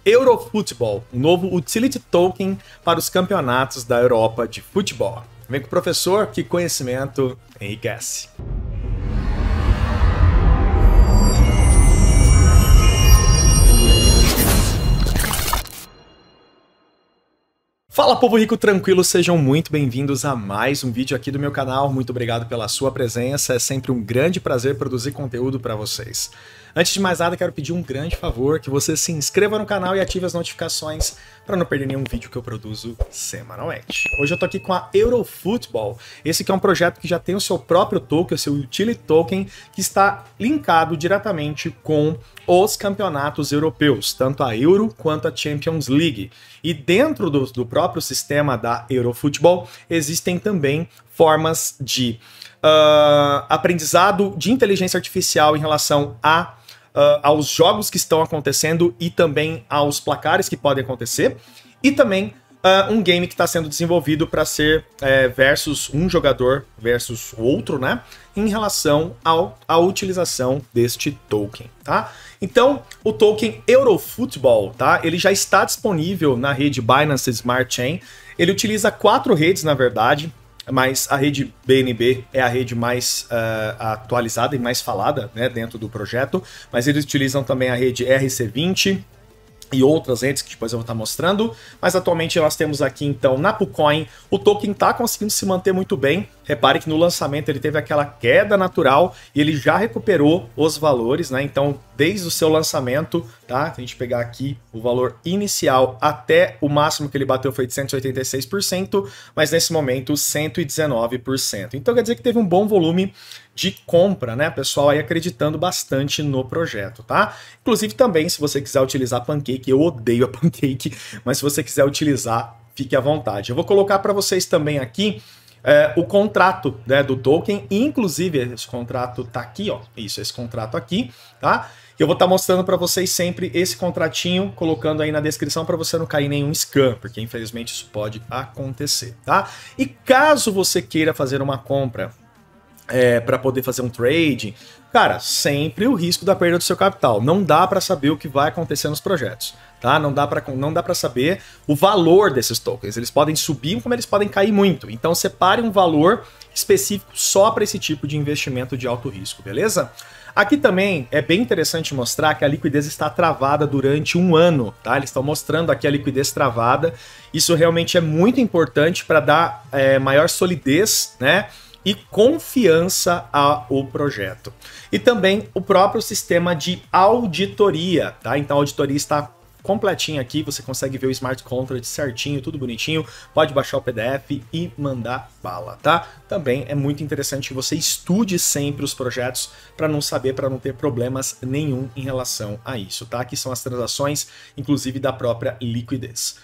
Eurofootball, um novo utility token para os campeonatos da Europa de futebol. Vem com o professor, que conhecimento enriquece. Fala, povo rico tranquilo, sejam muito bem-vindos a mais um vídeo aqui do meu canal. Muito obrigado pela sua presença, é sempre um grande prazer produzir conteúdo para vocês. Antes de mais nada, quero pedir um grande favor, que você se inscreva no canal e ative as notificações para não perder nenhum vídeo que eu produzo semanalmente. Hoje eu tô aqui com a Eurofootball, esse que é um projeto que já tem o seu próprio token, o seu utility token, que está linkado diretamente com os campeonatos europeus, tanto a Euro quanto a Champions League. E dentro do próprio sistema da Eurofootball, existem também formas de aprendizado de inteligência artificial em relação aos jogos que estão acontecendo e também aos placares que podem acontecer, e também um game que está sendo desenvolvido para ser versus um jogador versus o outro, né? Em relação à utilização deste token, tá? Então, o token Eurofootball, tá? Ele já está disponível na rede Binance Smart Chain. Ele utiliza 4 redes, na verdade, mas a rede BNB é a rede mais atualizada e mais falada, né, dentro do projeto, mas eles utilizam também a rede RC20 e outras redes que depois eu vou estar mostrando, mas atualmente nós temos aqui então na KuCoin, o token está conseguindo se manter muito bem. Repare que no lançamento ele teve aquela queda natural e ele já recuperou os valores, né? Então, desde o seu lançamento, tá? Se a gente pegar aqui o valor inicial até o máximo que ele bateu foi de 186%, mas nesse momento 119%. Então quer dizer que teve um bom volume de compra, né? Pessoal aí acreditando bastante no projeto, tá? Inclusive também, se você quiser utilizar Pancake, eu odeio a Pancake, mas se você quiser utilizar, fique à vontade. Eu vou colocar para vocês também aqui o contrato, né, do token, inclusive esse contrato tá aqui, ó, isso, esse contrato aqui, tá? Eu vou estar mostrando para vocês sempre esse contratinho, colocando aí na descrição para você não cair em nenhum scam, porque infelizmente isso pode acontecer, tá? E caso você queira fazer uma compra para poder fazer um trade, cara, sempre o risco da perda do seu capital. Não dá para saber o que vai acontecer nos projetos, tá? Não dá para saber o valor desses tokens. Eles podem subir como eles podem cair muito. Então separe um valor específico só para esse tipo de investimento de alto risco, beleza? Aqui também é bem interessante mostrar que a liquidez está travada durante um ano, tá? Eles estão mostrando aqui a liquidez travada. Isso realmente é muito importante para dar maior solidez, né, e confiança ao projeto. E também o próprio sistema de auditoria, tá? Então a auditoria está completinha aqui, você consegue ver o smart contract certinho, tudo bonitinho, pode baixar o PDF e mandar bala, tá? Também é muito interessante que você estude sempre os projetos para não ter problemas nenhum em relação a isso, tá? Aqui são as transações, inclusive da própria liquidez.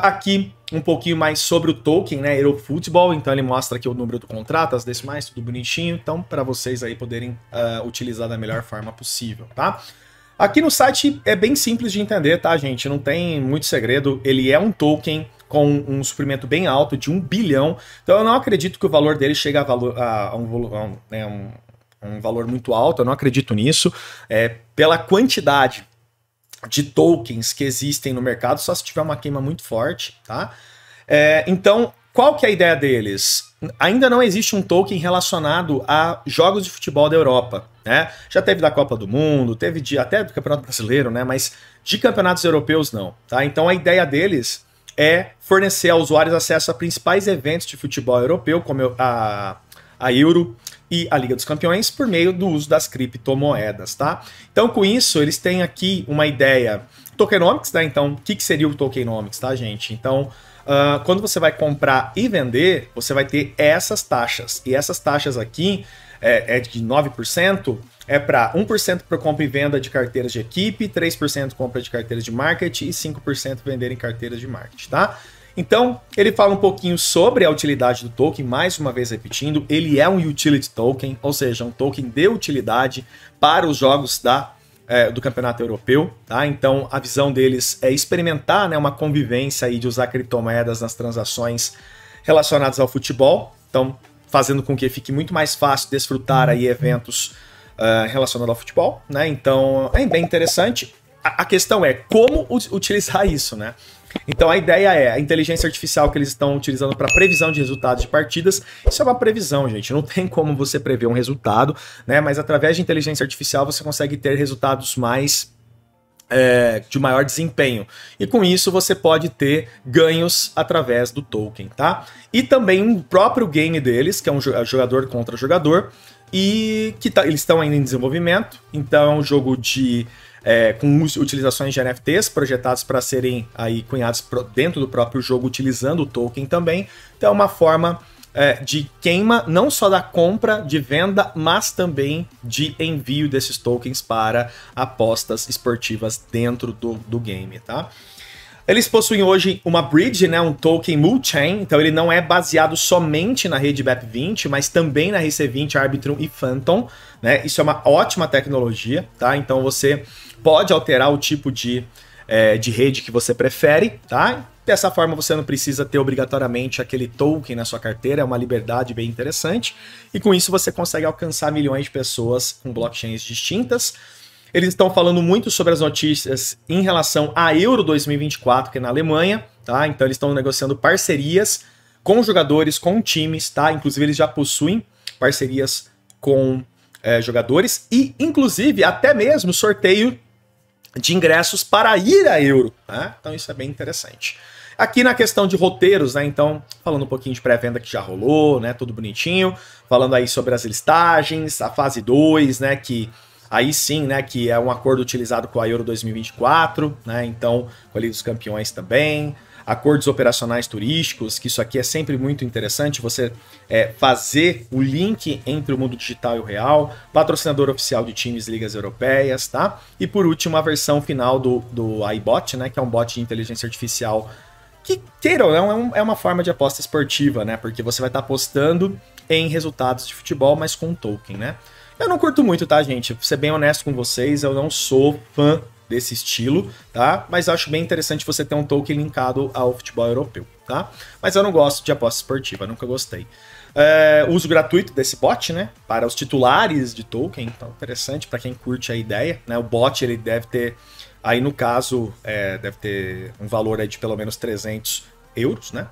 Aqui um pouquinho mais sobre o token, né, Eurofootball, então ele mostra aqui o número do contrato, as decimais, tudo bonitinho, então para vocês aí poderem utilizar da melhor forma possível, tá? Aqui no site é bem simples de entender, tá, gente? Não tem muito segredo, ele é um token com um suprimento bem alto de 1 bilhão, então eu não acredito que o valor dele chegue a um valor muito alto, eu não acredito nisso, pela quantidade de tokens que existem no mercado, só se tiver uma queima muito forte, tá? Então, qual que é a ideia deles? Ainda não existe um token relacionado a jogos de futebol da Europa, né? Já teve da Copa do Mundo, teve até do Campeonato Brasileiro, né? Mas de campeonatos europeus não, tá? Então a ideia deles é fornecer a usuários acesso a principais eventos de futebol europeu, como a Euro e a Liga dos Campeões, por meio do uso das criptomoedas, tá? Então, com isso, eles têm aqui uma ideia tokenomics, né? Então, o que seria o tokenomics, tá, gente? Então, quando você vai comprar e vender, você vai ter essas taxas. E essas taxas aqui de 9%, para 1% para compra e venda de carteiras de equipe, 3% compra de carteiras de marketing e 5% vender em carteiras de marketing, tá? Então, ele fala um pouquinho sobre a utilidade do token, mais uma vez repetindo, ele é um utility token, ou seja, um token de utilidade para os jogos do Campeonato Europeu, tá? Então, a visão deles é experimentar, né, uma convivência aí de usar criptomoedas nas transações relacionadas ao futebol, então, fazendo com que fique muito mais fácil desfrutar aí eventos relacionados ao futebol, né? Então, é bem interessante. a questão é como utilizar isso, né? Então a ideia é a inteligência artificial que eles estão utilizando para previsão de resultados de partidas. Isso é uma previsão, gente. Não tem como você prever um resultado, né? Mas através de inteligência artificial você consegue ter resultados mais de maior desempenho. E com isso você pode ter ganhos através do token, tá? E também o próprio game deles, que é um jogador contra jogador, e que eles estão ainda em desenvolvimento. Então é um jogo com utilizações de NFTs projetados para serem aí cunhados dentro do próprio jogo utilizando o token também. Então é uma forma de queima não só da compra, de venda, mas também de envio desses tokens para apostas esportivas dentro do game, tá? Eles possuem hoje uma bridge, né, um token multi-chain, então ele não é baseado somente na rede BEP20, mas também na RC20, Arbitrum e Phantom, né? Isso é uma ótima tecnologia, tá? Então você pode alterar o tipo de rede que você prefere, tá? Dessa forma você não precisa ter obrigatoriamente aquele token na sua carteira, é uma liberdade bem interessante, e com isso você consegue alcançar milhões de pessoas com blockchains distintas. Eles estão falando muito sobre as notícias em relação a Euro 2024, que é na Alemanha, tá? Então eles estão negociando parcerias com jogadores, com times, tá? Inclusive eles já possuem parcerias com jogadores e, inclusive, até mesmo sorteio de ingressos para ir à Euro, né? Então isso é bem interessante. Aqui na questão de roteiros, né? Então, falando um pouquinho de pré-venda que já rolou, né? Tudo bonitinho. Falando aí sobre as listagens, a fase 2, né? Que aí sim, né, que é um acordo utilizado com a Euro 2024, né, então com a Liga dos Campeões também, acordos operacionais turísticos, que isso aqui é sempre muito interessante, você fazer o link entre o mundo digital e o real, patrocinador oficial de times e ligas europeias, tá? E por último, a versão final do iBot, né, que é um bot de inteligência artificial que, queira ou não, é uma forma de aposta esportiva, né, porque você vai estar apostando em resultados de futebol, mas com um token, né? Eu não curto muito, tá, gente? Pra ser bem honesto com vocês, eu não sou fã desse estilo, tá? Mas acho bem interessante você ter um token linkado ao futebol europeu, tá? Mas eu não gosto de aposta esportiva, nunca gostei. Uso gratuito desse bot, né? Para os titulares de token, então interessante para quem curte a ideia, né? O bot, ele deve ter, aí no caso, deve ter um valor aí de pelo menos 300 euros, né?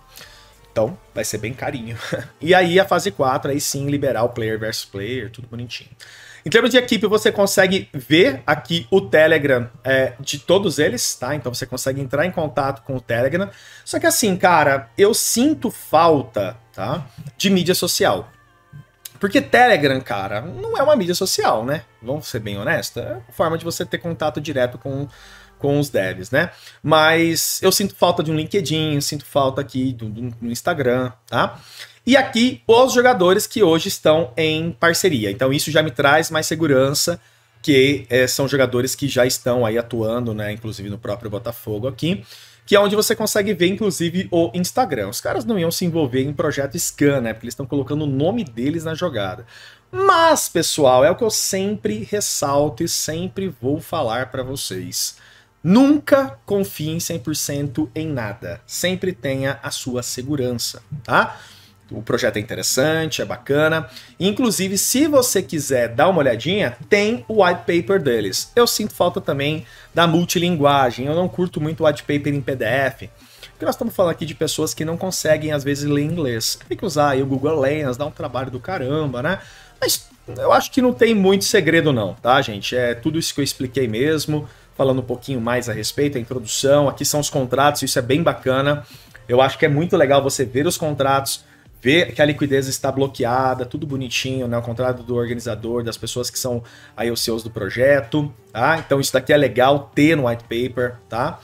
Então, vai ser bem carinho. E aí, a fase 4, aí sim, liberar o player versus player, tudo bonitinho. Em termos de equipe, você consegue ver aqui o Telegram de todos eles, tá? Então, você consegue entrar em contato com o Telegram. Só que assim, cara, eu sinto falta, tá? De mídia social. Porque Telegram, cara, não é uma mídia social, né? Vamos ser bem honestos. É uma forma de você ter contato direto com os devs, né? Mas eu sinto falta de um LinkedIn, sinto falta aqui do Instagram, tá? E aqui os jogadores que hoje estão em parceria. Então isso já me traz mais segurança, que são jogadores que já estão aí atuando, né? Inclusive no próprio Botafogo aqui, que é onde você consegue ver, inclusive, o Instagram. Os caras não iam se envolver em projeto Scan, né? Porque eles estão colocando o nome deles na jogada. Mas, pessoal, é o que eu sempre ressalto e sempre vou falar para vocês. Nunca confie em 100% em nada. Sempre tenha a sua segurança, tá? O projeto é interessante, é bacana. Inclusive, se você quiser dar uma olhadinha, tem o white paper deles. Eu sinto falta também da multilinguagem. Eu não curto muito o white paper em PDF. Porque nós estamos falando aqui de pessoas que não conseguem, às vezes, ler inglês. Tem que usar aí o Google Lens, dá um trabalho do caramba, né? Mas eu acho que não tem muito segredo não, tá, gente? É tudo isso que eu expliquei mesmo. Falando um pouquinho mais a respeito, a introdução. Aqui são os contratos, isso é bem bacana. Eu acho que é muito legal você ver os contratos, ver que a liquidez está bloqueada, tudo bonitinho, né? O contrato do organizador, das pessoas que são aí os CEOs do projeto, tá? Então isso daqui é legal ter no white paper, tá?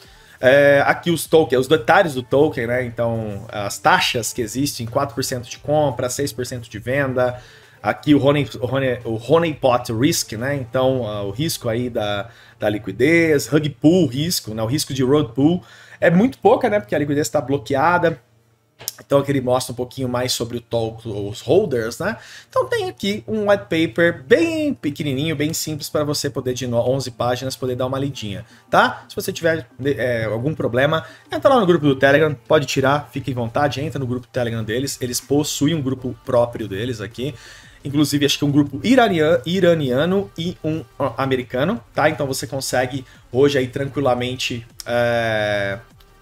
Aqui os tokens, os detalhes do token, né? Então as taxas que existem, 4% de compra, 6% de venda. Aqui o honeypot risk, né? Então o risco aí da liquidez, rug pull risco, né? O risco de rug pull é muito pouca, né? Porque a liquidez está bloqueada. Então aqui ele mostra um pouquinho mais sobre os holders, né? Então tem aqui um white paper bem pequenininho, bem simples para você poder, de 11 páginas, poder dar uma lidinha, tá? Se você tiver algum problema, entra lá no grupo do Telegram, pode tirar, fique à vontade, entra no grupo do Telegram deles, eles possuem um grupo próprio deles aqui. inclusive acho que um grupo iraniano e um americano, tá? Então você consegue hoje aí tranquilamente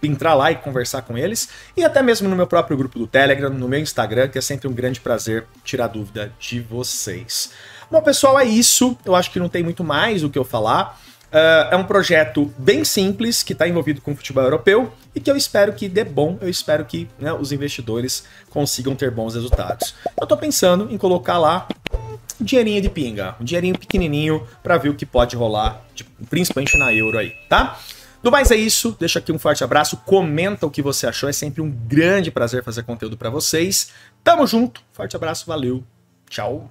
entrar lá e conversar com eles, e até mesmo no meu próprio grupo do Telegram, no meu Instagram, que é sempre um grande prazer tirar dúvida de vocês. Bom, pessoal, é isso. Eu acho que não tem muito mais o que eu falar. É um projeto bem simples, que está envolvido com o futebol europeu, e que eu espero que dê bom, eu espero que, né, os investidores consigam ter bons resultados. Eu estou pensando em colocar lá um dinheirinho de pinga, um dinheirinho pequenininho, para ver o que pode rolar, principalmente na euro aí, tá? Do mais é isso, deixa aqui um forte abraço, comenta o que você achou, é sempre um grande prazer fazer conteúdo para vocês. Tamo junto, forte abraço, valeu, tchau!